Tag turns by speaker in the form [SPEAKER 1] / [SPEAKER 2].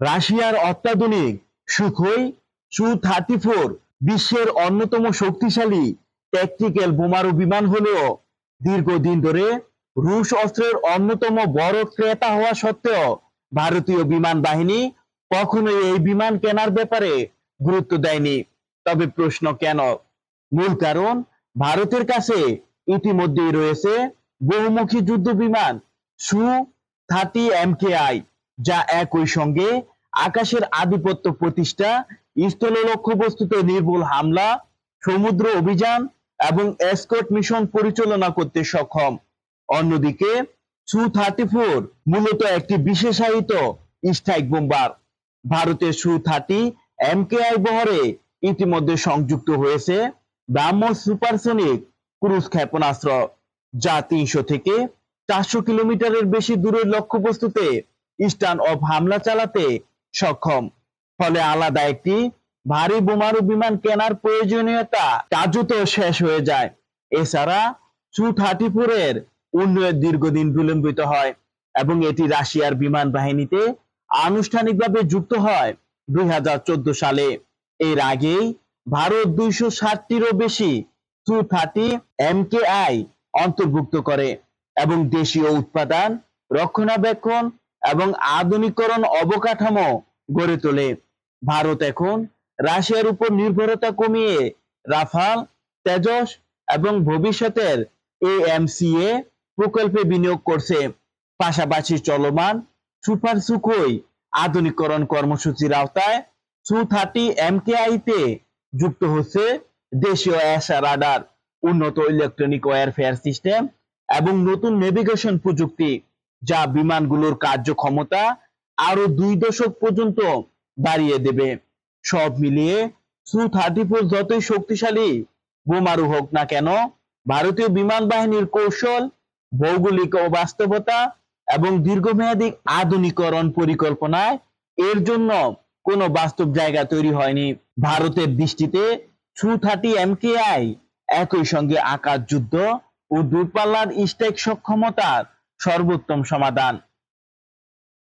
[SPEAKER 1] রাশিয়ার অত্যাধুনিক সুখোই সু-34 বিশ্বের অন্যতম শক্তিশালী ট্যাকটিক্যাল বোমারু বিমান হলেও দীর্ঘদিন ধরে রুশ অস্ত্রের অন্যতম বড় ক্রেতা হওয়া সত্ত্বেও ভারতীয় বিমান বাহিনী কখনোই এই বিমান কেনার ব্যাপারে গুরুত্ব দেয়নি। তবে প্রশ্ন কেন? মূল কারণ, ভারতের কাছে ইতিমধ্যেই রয়েছে বহুমুখী যুদ্ধ বিমান সু-30 MKI, যা একই সঙ্গে আকাশের আধিপত্য প্রতিষ্ঠা, স্থল লক্ষ্যবস্তুতে নির্ভুল হামলা, সমুদ্র অভিযান এবং এসকর্ট মিশন পরিচালনা করতে সক্ষম। অন্যদিকে সু-34 মূলত একটি বিশেষায়িত স্ট্রাইক বোম্বার। ভারতের সু-30 MKI বহরে ইতিমধ্যে সংযুক্ত হয়েছে ব্রাহ্মস সুপারসনিক ক্রুজ ক্ষেপণাস্ত্র, যা 300 থেকে 400 কিলোমিটারের বেশি দূরের লক্ষ্যবস্তুতে স্টান অফ হামলা চালাতে সক্ষম। ফলে আলাদা একটি ভারী বোমারু বিমান কেনার প্রয়োজনীয়তা কার্যত শেষ হয়ে যায়। এছাড়া সু-34 এর উন্নয়ন দীর্ঘদিন বিলম্বিত হয় এবং এটি রাশিয়ার বিমান বাহিনীতে আনুষ্ঠানিকভাবে যুক্ত হয় 2014 সালে। এর আগেই ভারত 260টিরও বেশি সু-30 MKI অন্তর্ভুক্ত করে এবং দেশীয় উৎপাদন, রক্ষণাবেক্ষণ এবং আধুনিকরণ অবকাঠামো গড়ে তোলে। ভারত এখন রাশিয়ার উপর নির্ভরতা কমিয়ে রাফাল, তেজস এবং ভবিষ্যতের AMCA প্রকল্পে বিনিয়োগ করছে। পাশাপাশি চলমান সুপার সুখোই আধুনিকরণ কর্মসূচির আওতায় সু-30 MKI তে যুক্ত হচ্ছে দেশীয় এসা রাডার, উন্নত ইলেকট্রনিক ওয়ারফেয়ার সিস্টেম এবং নতুন নেভিগেশন প্রযুক্তি, যা বিমানগুলোর কার্যক্ষমতা আরো 2 দশক পর্যন্ত বাড়িয়ে দেবে। সব মিলিয়ে সু-34 যতই শক্তিশালী বোমারু হোক না কেন, ভারতীয় বিমান বাহিনীর কৌশল, ভৌগোলিক বাস্তবতা এবং দীর্ঘমেয়াদী আধুনিকরণ পরিকল্পনায় এর জন্য কোনো বাস্তব জায়গা তৈরি হয়নি। ভারতের দৃষ্টিতে সু-30 MKI একই সঙ্গে আকাশ যুদ্ধ ও দূরপাল্লার স্ট্রাইক সক্ষমতার সর্বোত্তম সমাধান।